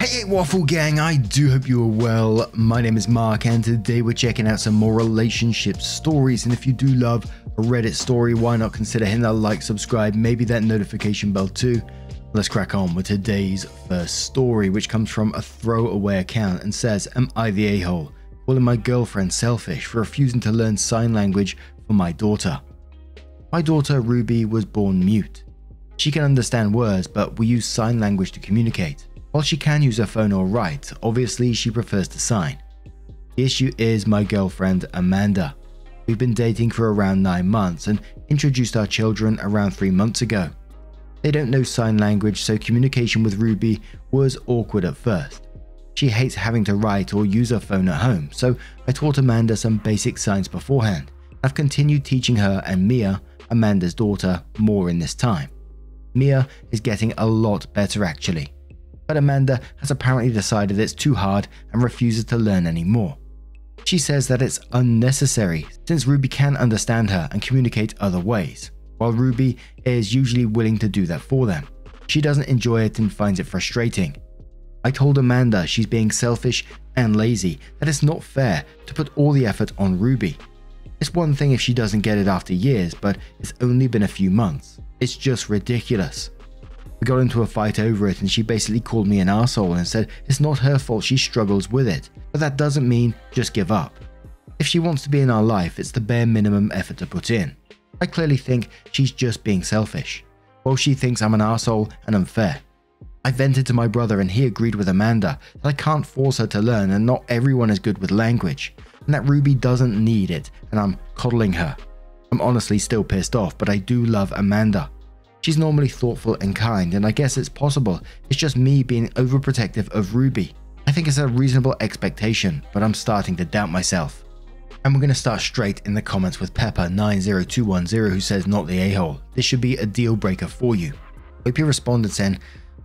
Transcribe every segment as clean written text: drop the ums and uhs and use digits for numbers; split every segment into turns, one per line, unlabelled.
Hey Waffle Gang, I do hope you are well. My name is Mark and today we're checking out some more relationship stories, and if you do love a Reddit story, why not consider hitting that like, subscribe, maybe that notification bell too. Let's crack on with today's first story, which comes from a throwaway account and says, "Am I the a-hole? Calling my girlfriend selfish for refusing to learn sign language for my daughter. My daughter Ruby was born mute. She can understand words, but we use sign language to communicate. While she can use her phone or write, obviously she prefers to sign. The issue is my girlfriend Amanda. We've been dating for around 9 months and introduced our children around 3 months ago. They don't know sign language, so communication with Ruby was awkward at first. She hates having to write or use her phone at home, so I taught Amanda some basic signs beforehand. I've continued teaching her and Mia, Amanda's daughter, more in this time. Mia is getting a lot better actually. But Amanda has apparently decided it's too hard and refuses to learn anymore. She says that it's unnecessary since Ruby can understand her and communicate other ways, while Ruby is usually willing to do that for them. She doesn't enjoy it and finds it frustrating. I told Amanda she's being selfish and lazy, that it's not fair to put all the effort on Ruby. It's one thing if she doesn't get it after years, but it's only been a few months. It's just ridiculous. We got into a fight over it and she basically called me an arsehole and said it's not her fault she struggles with it, but that doesn't mean just give up. If she wants to be in our life, it's the bare minimum effort to put in. I clearly think she's just being selfish, while she thinks I'm an arsehole and unfair. I vented to my brother and he agreed with Amanda that I can't force her to learn and not everyone is good with language, and that Ruby doesn't need it and I'm coddling her. I'm honestly still pissed off, but I do love Amanda. She's normally thoughtful and kind, and I guess it's possible it's just me being overprotective of Ruby. I think it's a reasonable expectation, but I'm starting to doubt myself." And we're going to start straight in the comments with Pepper90210 who says, "Not the a-hole. This should be a deal breaker for you." Hope you responded saying,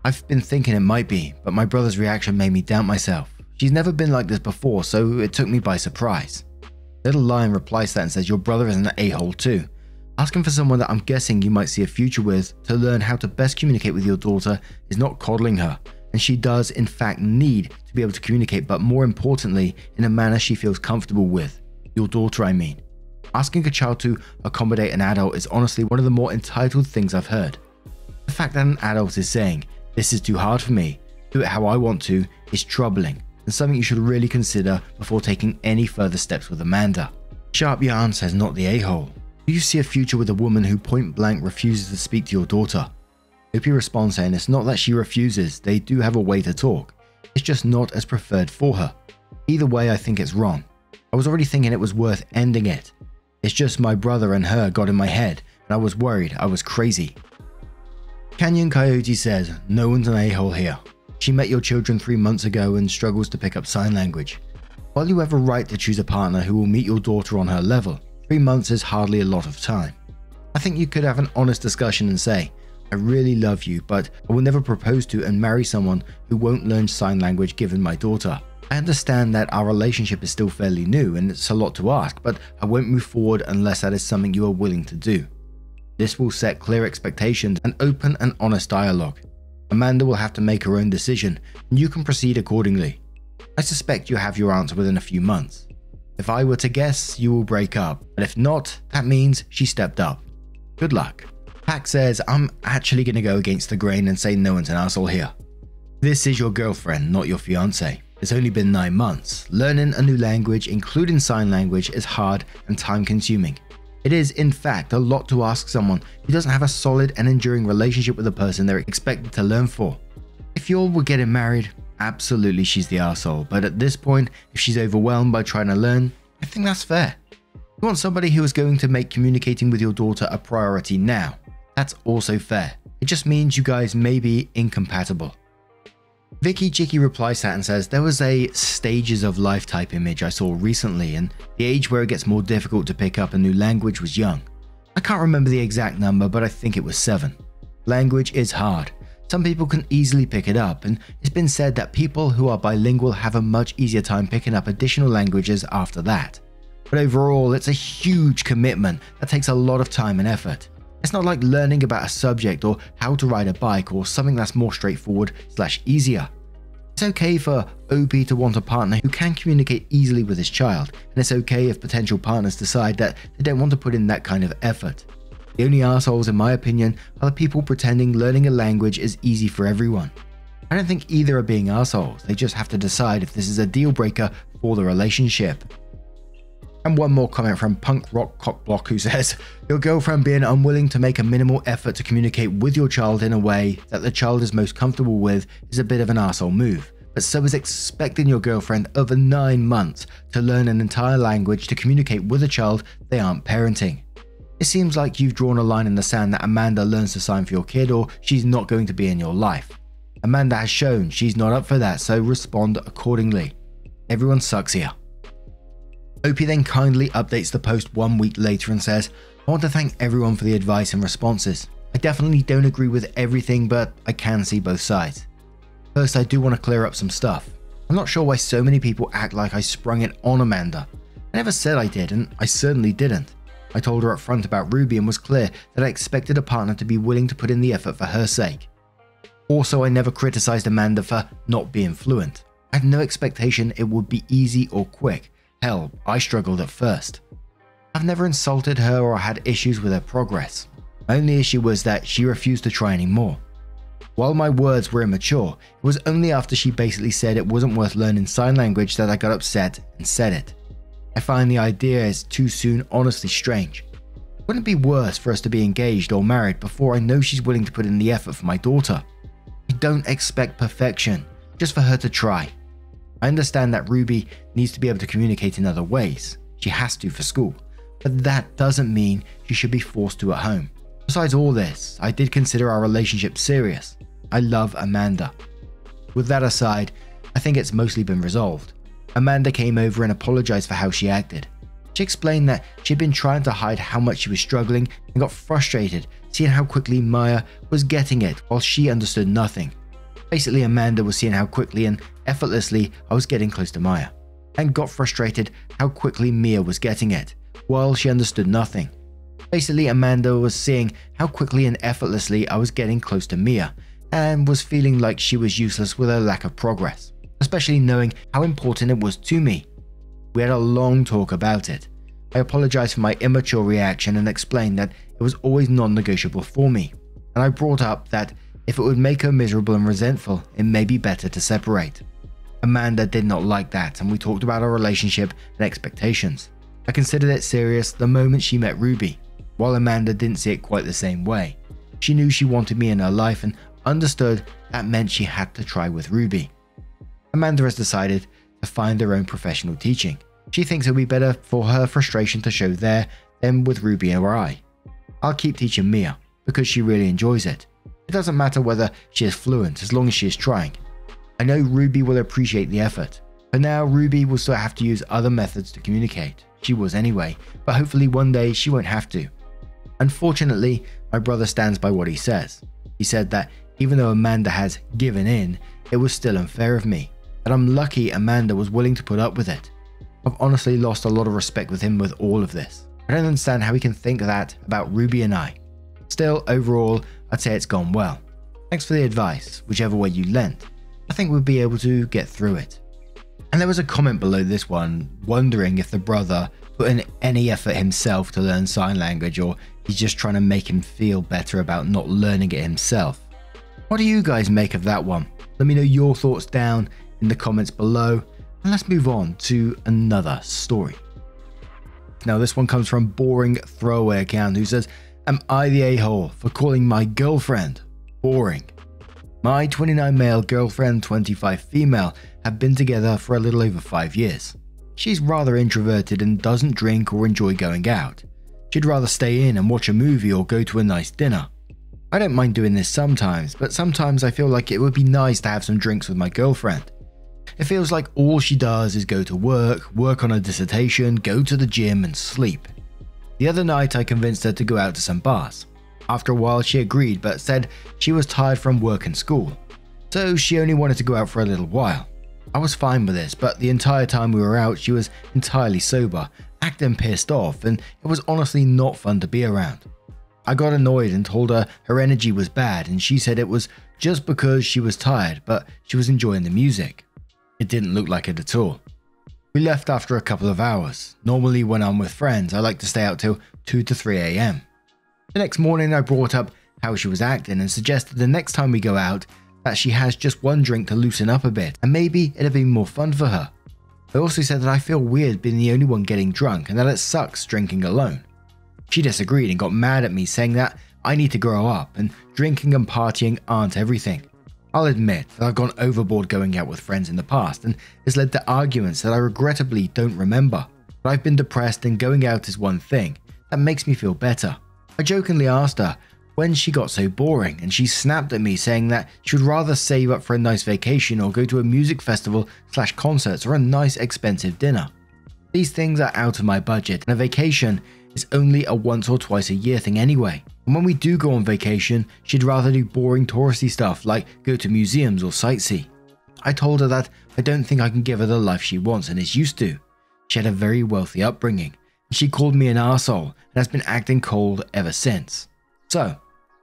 "I've been thinking it might be, but my brother's reaction made me doubt myself. She's never been like this before, so it took me by surprise." Little Lion replies to that and says, "Your brother is an a-hole too. Asking for someone that I'm guessing you might see a future with to learn how to best communicate with your daughter is not coddling her, and she does in fact need to be able to communicate, but more importantly in a manner she feels comfortable with. Your daughter, I mean. Asking a child to accommodate an adult is honestly one of the more entitled things I've heard. The fact that an adult is saying, 'This is too hard for me, do it how I want to,' is troubling and something you should really consider before taking any further steps with Amanda." Sharp Yarn says, "Not the a-hole. Do you see a future with a woman who point blank refuses to speak to your daughter?" Opie responds saying, "It's not that she refuses, they do have a way to talk. It's just not as preferred for her. Either way, I think it's wrong. I was already thinking it was worth ending it. It's just my brother and her got in my head, and I was worried I was crazy." Canyon Coyote says, "No one's an a-hole here. She met your children 3 months ago and struggles to pick up sign language. While you have a right to choose a partner who will meet your daughter on her level, 3 months is hardly a lot of time. I think you could have an honest discussion and say, 'I really love you, but I will never propose to and marry someone who won't learn sign language given my daughter. I understand that our relationship is still fairly new and it's a lot to ask, but I won't move forward unless that is something you are willing to do. This will set clear expectations and open and honest dialogue. Amanda will have to make her own decision and you can proceed accordingly. I suspect you'll have your answer within a few months. If I were to guess, you will break up, but if not, that means she stepped up. Good luck." Pack says, "I'm actually going to go against the grain and say no one's an asshole here. This is your girlfriend, not your fiance. It's only been 9 months. Learning a new language, including sign language, is hard and time consuming. It is, in fact, a lot to ask someone who doesn't have a solid and enduring relationship with the person they're expected to learn for. If you all were getting married, absolutely she's the arsehole, but at this point, if she's overwhelmed by trying to learn, I think that's fair. You want somebody who is going to make communicating with your daughter a priority now. That's also fair. It just means you guys may be incompatible." Vicky Chicky replies to that and says, "There was a stages of life type image I saw recently, and the age where it gets more difficult to pick up a new language was young. I can't remember the exact number, but I think it was 7. Language is hard. Some people can easily pick it up, and it's been said that people who are bilingual have a much easier time picking up additional languages after that. But overall, it's a huge commitment that takes a lot of time and effort. It's not like learning about a subject or how to ride a bike or something that's more straightforward/easier. It's okay for OP to want a partner who can communicate easily with his child, and it's okay if potential partners decide that they don't want to put in that kind of effort. The only assholes, in my opinion, are the people pretending learning a language is easy for everyone. I don't think either are being assholes, they just have to decide if this is a deal breaker for the relationship. And one more comment from Punk Rock Cockblock, who says, your girlfriend being unwilling to make a minimal effort to communicate with your child in a way that the child is most comfortable with is a bit of an asshole move, but so is expecting your girlfriend over 9 months to learn an entire language to communicate with a child they aren't parenting. It seems like you've drawn a line in the sand that Amanda learns to sign for your kid or she's not going to be in your life. Amanda has shown she's not up for that, so respond accordingly. Everyone sucks here. Opie then kindly updates the post 1 week later and says, I want to thank everyone for the advice and responses. I definitely don't agree with everything, but I can see both sides. First, I do want to clear up some stuff. I'm not sure why so many people act like I sprung it on Amanda. I never said I did, and I certainly didn't. I told her up front about Ruby and was clear that I expected a partner to be willing to put in the effort for her sake. Also, I never criticized Amanda for not being fluent. I had no expectation it would be easy or quick. Hell, I struggled at first. I've never insulted her or had issues with her progress. My only issue was that she refused to try anymore. While my words were immature, it was only after she basically said it wasn't worth learning sign language that I got upset and said it. I find the idea is too soon honestly strange. Wouldn't it be worse for us to be engaged or married before I know she's willing to put in the effort for my daughter? I don't expect perfection, just for her to try. I understand that Ruby needs to be able to communicate in other ways. She has to for school. But that doesn't mean she should be forced to at home. Besides all this, I did consider our relationship serious. I love Amanda. With that aside, I think it's mostly been resolved. Amanda came over and apologized for how she acted. She explained that she'd been trying to hide how much she was struggling and got frustrated seeing how quickly Maya was getting it while she understood nothing. Basically, Amanda was seeing how quickly and effortlessly I was getting close to Maya, and got frustrated how quickly Mia was getting it, while she understood nothing. Basically, Amanda was seeing how quickly and effortlessly I was getting close to Mia, and was feeling like she was useless with her lack of progress, especially knowing how important it was to me. We had a long talk about it. I apologized for my immature reaction and explained that it was always non-negotiable for me, and I brought up that if it would make her miserable and resentful, it may be better to separate. Amanda did not like that, and we talked about our relationship and expectations. I considered it serious the moment she met Ruby, while Amanda didn't see it quite the same way. She knew she wanted me in her life and understood that meant she had to try with Ruby. Amanda has decided to find her own professional teaching. She thinks it would be better for her frustration to show there than with Ruby or I. I'll keep teaching Mia, because she really enjoys it. It doesn't matter whether she is fluent as long as she is trying. I know Ruby will appreciate the effort. For now, Ruby will still have to use other methods to communicate. She was anyway, but hopefully one day she won't have to. Unfortunately, my brother stands by what he says. He said that even though Amanda has given in, it was still unfair of me. That I'm lucky Amanda was willing to put up with it. I've honestly lost a lot of respect with him with all of this. I don't understand how he can think that about Ruby and I. Still, overall, I'd say it's gone well. Thanks for the advice, whichever way you lent. I think we'll be able to get through it. And there was a comment below this one, wondering if the brother put in any effort himself to learn sign language, or he's just trying to make him feel better about not learning it himself. What do you guys make of that one? Let me know your thoughts down in the comments below, and let's move on to another story. Now this one comes from Boring Throwaway account, who says, am I the a-hole for calling my girlfriend boring? My 29 male girlfriend, 25 female, have been together for a little over 5 years. She's rather introverted and doesn't drink or enjoy going out. She'd rather stay in and watch a movie or go to a nice dinner. I don't mind doing this sometimes, but sometimes I feel like it would be nice to have some drinks with my girlfriend. It feels like all she does is go to work on her dissertation, go to the gym and sleep. The other night I convinced her to go out to some bars. After a while she agreed, but said she was tired from work and school, so she only wanted to go out for a little while. I was fine with this, but the entire time we were out she was entirely sober, acting pissed off, and it was honestly not fun to be around. I got annoyed and told her her energy was bad, and she said it was just because she was tired, but she was enjoying the music. It didn't look like it at all. We left after a couple of hours. Normally when I'm with friends, I like to stay out till 2 to 3 a.m. The next morning I brought up how she was acting and suggested the next time we go out that she has just one drink to loosen up a bit, and maybe it'd be more fun for her. I also said that I feel weird being the only one getting drunk and that it sucks drinking alone. She disagreed and got mad at me, saying that I need to grow up and drinking and partying aren't everything. I'll admit that I've gone overboard going out with friends in the past, and it's led to arguments that I regrettably don't remember. But I've been depressed, and going out is one thing that makes me feel better. I jokingly asked her when she got so boring, and she snapped at me, saying that she would rather save up for a nice vacation or go to a music festival / concerts or a nice expensive dinner. These things are out of my budget, and a vacation is only a once or twice a year thing anyway. And when we do go on vacation, she'd rather do boring touristy stuff like go to museums or sightsee. I told her that I don't think I can give her the life she wants and is used to. She had a very wealthy upbringing, and she called me an arsehole and has been acting cold ever since. So,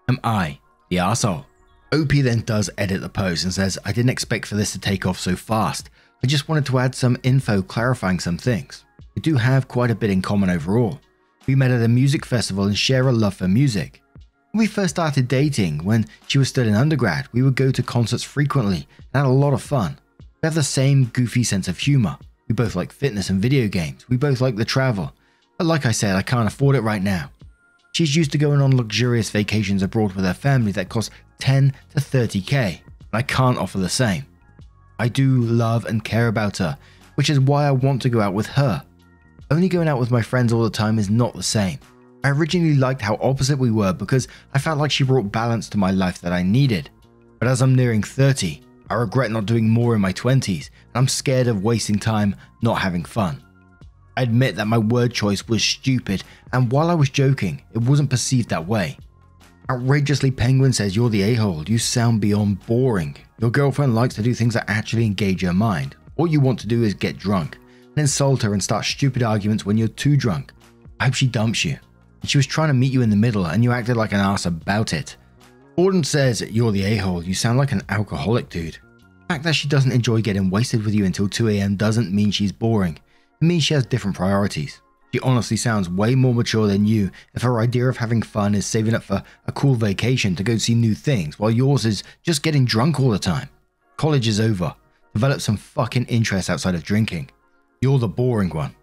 am I the arsehole? OP then does edit the post and says, I didn't expect for this to take off so fast. I just wanted to add some info clarifying some things. We do have quite a bit in common overall. We met at a music festival and share a love for music. When we first started dating, when she was still in undergrad, we would go to concerts frequently and had a lot of fun. We have the same goofy sense of humor. We both like fitness and video games. We both like the travel. But like I said, I can't afford it right now. She's used to going on luxurious vacations abroad with her family that cost 10 to 30k, and I can't offer the same. I do love and care about her, which is why I want to go out with her. Only going out with my friends all the time is not the same. I originally liked how opposite we were because I felt like she brought balance to my life that I needed. But as I'm nearing 30, I regret not doing more in my 20s, and I'm scared of wasting time not having fun. I admit that my word choice was stupid, and while I was joking, it wasn't perceived that way. Outrageously Penguin says, you're the a-hole, you sound beyond boring. Your girlfriend likes to do things that actually engage her mind. All you want to do is get drunk, and insult her and start stupid arguments when you're too drunk. I hope she dumps you. She was trying to meet you in the middle and you acted like an ass about it. Gordon says, you're the a-hole, you sound like an alcoholic dude. The fact that she doesn't enjoy getting wasted with you until 2 a.m. doesn't mean she's boring. It means she has different priorities. She honestly sounds way more mature than you if her idea of having fun is saving up for a cool vacation to go see new things, while yours is just getting drunk all the time. College is over. Develop some fucking interest outside of drinking. You're the boring one.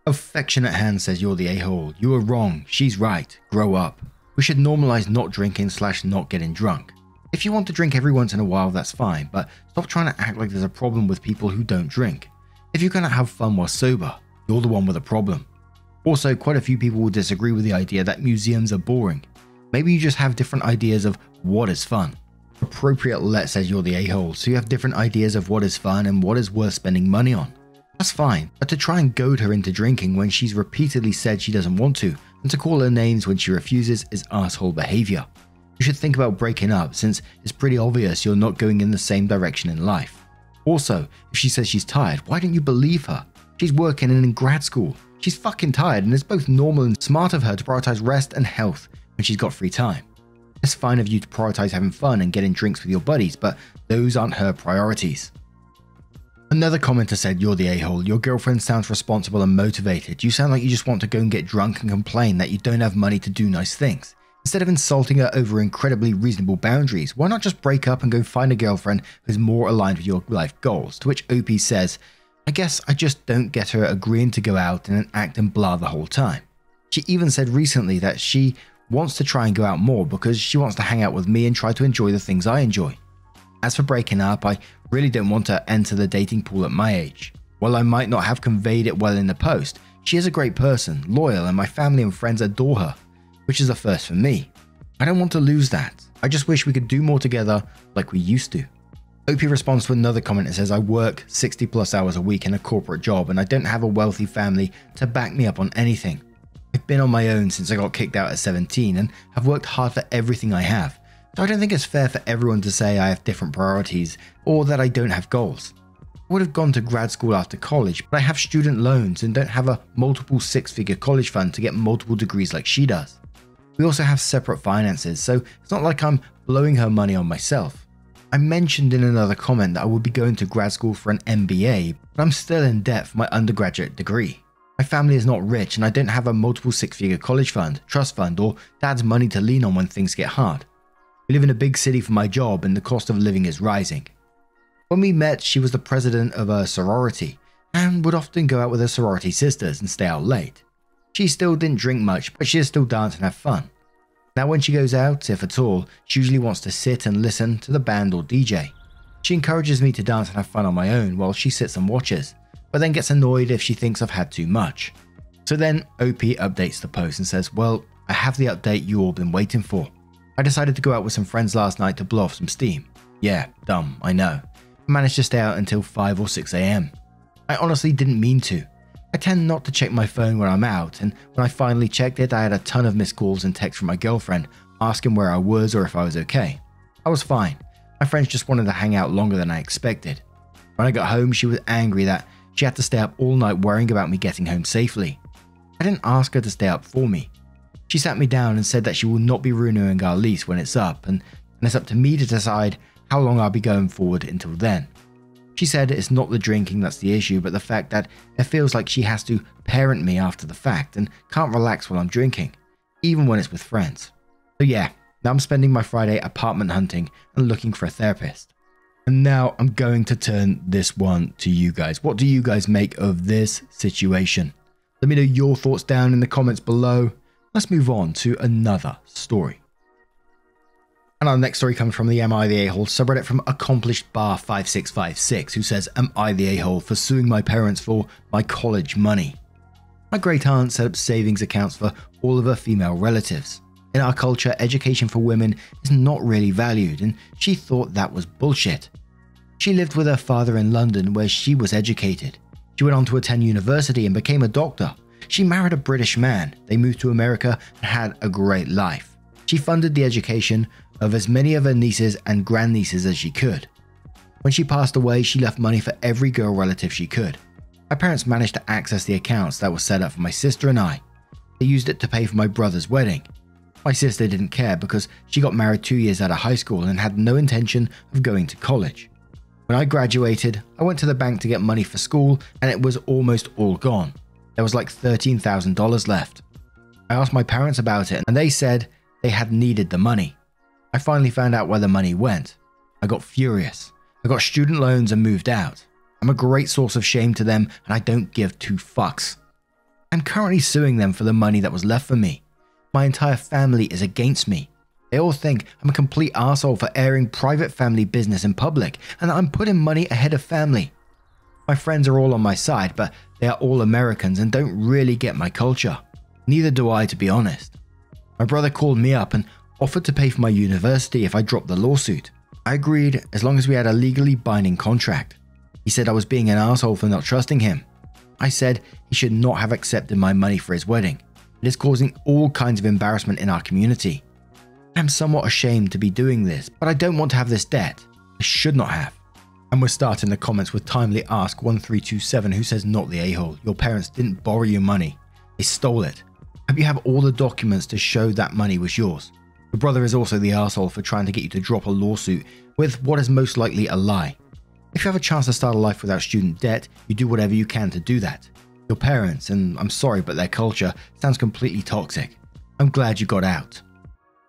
Affectionate Hand says, you're the a-hole. You are wrong. She's right. Grow up. We should normalize not drinking / not getting drunk. If you want to drink every once in a while, that's fine, but stop trying to act like there's a problem with people who don't drink. If you're going to have fun while sober, you're the one with a problem. Also, quite a few people will disagree with the idea that museums are boring. Maybe you just have different ideas of what is fun. Appropriate Let says, you're the a-hole, so you have different ideas of what is fun and what is worth spending money on. That's fine, but to try and goad her into drinking when she's repeatedly said she doesn't want to, and to call her names when she refuses is asshole behavior. You should think about breaking up, since it's pretty obvious you're not going in the same direction in life. Also, if she says she's tired, why don't you believe her? She's working and in grad school. She's fucking tired, and it's both normal and smart of her to prioritize rest and health when she's got free time. It's fine of you to prioritize having fun and getting drinks with your buddies, but those aren't her priorities. Another commenter said, you're the a-hole, your girlfriend sounds responsible and motivated. You sound like you just want to go and get drunk and complain that you don't have money to do nice things. Instead of insulting her over incredibly reasonable boundaries, why not just break up and go find a girlfriend who's more aligned with your life goals? To which OP says, I guess I just don't get her agreeing to go out and act and blah the whole time. She even said recently that she wants to try and go out more because she wants to hang out with me and try to enjoy the things I enjoy. As for breaking up, I really don't want to enter the dating pool at my age. While I might not have conveyed it well in the post, she is a great person, loyal, and my family and friends adore her, which is a first for me. I don't want to lose that. I just wish we could do more together like we used to. OP responds to another comment and says, I work 60 plus hours a week in a corporate job and I don't have a wealthy family to back me up on anything. I've been on my own since I got kicked out at 17 and have worked hard for everything I have. So I don't think it's fair for everyone to say I have different priorities or that I don't have goals. I would have gone to grad school after college, but I have student loans and don't have a multiple six-figure college fund to get multiple degrees like she does. We also have separate finances, so it's not like I'm blowing her money on myself. I mentioned in another comment that I would be going to grad school for an MBA, but I'm still in debt for my undergraduate degree. My family is not rich and I don't have a multiple six-figure college fund, trust fund, or dad's money to lean on when things get hard. We live in a big city for my job and the cost of living is rising. When we met, she was the president of a sorority and would often go out with her sorority sisters and stay out late. She still didn't drink much, but she'd still dance and have fun. Now when she goes out, if at all, she usually wants to sit and listen to the band or DJ. She encourages me to dance and have fun on my own while she sits and watches, but then gets annoyed if she thinks I've had too much. So then OP updates the post and says, well, I have the update you all been waiting for. I decided to go out with some friends last night to blow off some steam. Yeah, dumb, I know. I managed to stay out until 5 or 6 AM. I honestly didn't mean to. I tend not to check my phone when I'm out, and when I finally checked it, I had a ton of missed calls and texts from my girlfriend asking where I was or if I was okay. I was fine. My friends just wanted to hang out longer than I expected. When I got home, she was angry that she had to stay up all night worrying about me getting home safely. I didn't ask her to stay up for me. She sat me down and said that she will not be renewing our lease when it's up, and it's up to me to decide how long I'll be going forward until then. She said it's not the drinking that's the issue, but the fact that it feels like she has to parent me after the fact and can't relax while I'm drinking, even when it's with friends. So yeah, now I'm spending my Friday apartment hunting and looking for a therapist. And now I'm going to turn this one to you guys. What do you guys make of this situation? Let me know your thoughts down in the comments below. Let's move on to another story. And our next story comes from the Am I the A-hole subreddit from Accomplished Bar 5656, who says, am I the a-hole for suing my parents for my college money? My great aunt set up savings accounts for all of her female relatives. In our culture, education for women is not really valued, and she thought that was bullshit. She lived with her father in London, where she was educated. She went on to attend university and became a doctor. She married a British man. They moved to America and had a great life. She funded the education of as many of her nieces and grandnieces as she could. When she passed away, she left money for every girl relative she could. My parents managed to access the accounts that were set up for my sister and I. They used it to pay for my brother's wedding. My sister didn't care because she got married 2 years out of high school and had no intention of going to college. When I graduated, I went to the bank to get money for school and it was almost all gone. There was like $13,000 left. I asked my parents about it and they said they had needed the money. I finally found out where the money went. I got furious. I got student loans and moved out. I'm a great source of shame to them and I don't give two fucks. I'm currently suing them for the money that was left for me. My entire family is against me. They all think I'm a complete arsehole for airing private family business in public and that I'm putting money ahead of family. My friends are all on my side, but they are all Americans and don't really get my culture. Neither do I, to be honest. My brother called me up and offered to pay for my university if I dropped the lawsuit. I agreed as long as we had a legally binding contract. He said I was being an asshole for not trusting him. I said he should not have accepted my money for his wedding. It is causing all kinds of embarrassment in our community. I am somewhat ashamed to be doing this, but I don't want to have this debt. I should not have. And we're starting the comments with Timely Ask 1327, who says, not the a-hole. Your parents didn't borrow your money. They stole it. Hope you have all the documents to show that money was yours. Your brother is also the asshole for trying to get you to drop a lawsuit with what is most likely a lie. If you have a chance to start a life without student debt, you do whatever you can to do that. Your parents, and I'm sorry but their culture, sounds completely toxic. I'm glad you got out.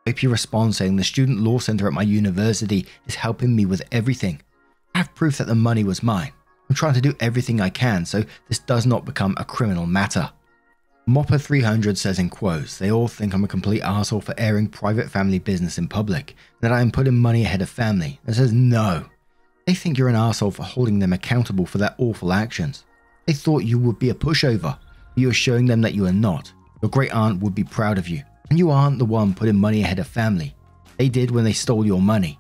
Hope you respond saying the student law center at my university is helping me with everything. I have proof that the money was mine. I'm trying to do everything I can so this does not become a criminal matter. Mopper300 says in quotes, they all think I'm a complete arsehole for airing private family business in public, and that I am putting money ahead of family. And says no. They think you're an arsehole for holding them accountable for their awful actions. They thought you would be a pushover, but you are showing them that you are not. Your great aunt would be proud of you, and you aren't the one putting money ahead of family. They did when they stole your money.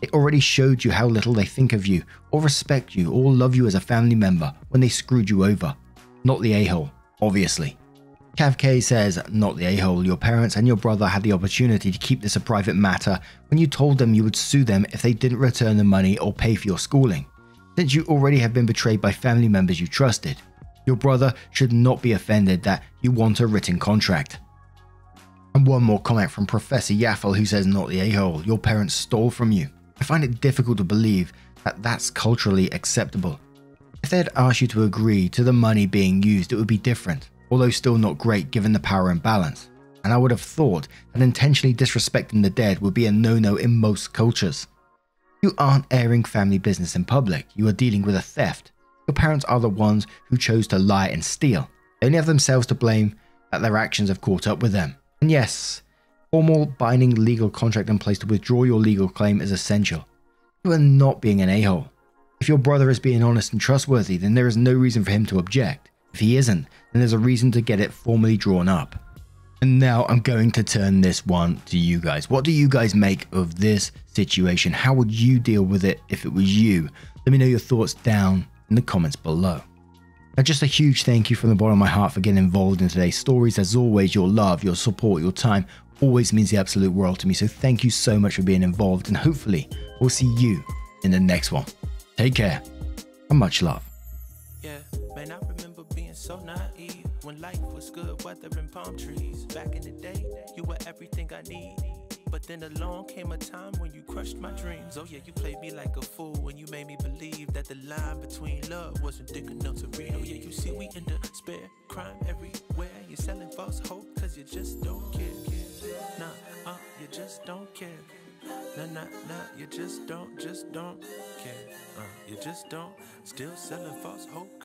They already showed you how little they think of you, or respect you, or love you as a family member when they screwed you over. Not the a-hole, obviously. Cav K says, not the a-hole, your parents and your brother had the opportunity to keep this a private matter when you told them you would sue them if they didn't return the money or pay for your schooling. Since you already have been betrayed by family members you trusted, your brother should not be offended that you want a written contract. And one more comment from Professor Yaffle, who says, not the a-hole, your parents stole from you. I find it difficult to believe that that's culturally acceptable. If they had asked you to agree to the money being used, it would be different, although still not great given the power imbalance. And I would have thought that intentionally disrespecting the dead would be a no-no in most cultures. You aren't airing family business in public, you are dealing with a theft. Your parents are the ones who chose to lie and steal. They only have themselves to blame that their actions have caught up with them. And yes, formal binding legal contract in place to withdraw your legal claim is essential. You are not being an a-hole. If your brother is being honest and trustworthy, then there is no reason for him to object. If he isn't, then there's a reason to get it formally drawn up. And now I'm going to turn this one to you guys. What do you guys make of this situation? How would you deal with it if it was you? Let me know your thoughts down in the comments below. Now, just a huge thank you from the bottom of my heart for getting involved in today's stories. As always, your love, your support, your time always means the absolute world to me. So thank you so much for being involved, and hopefully we'll see you in the next one. Take care and much love.
Yeah, man, I remember being so naive when life was good, weather and palm trees. Back in the day, you were everything I need. But then along came a time when you crushed my dreams. Oh yeah, you played me like a fool when you made me believe that the line between love wasn't thick enough to read. Oh yeah, you see we in despair, crime everywhere. You're selling false hope cause you just don't care. Nah, you just don't care. Nah, you just don't care. You just don't, still selling false hope.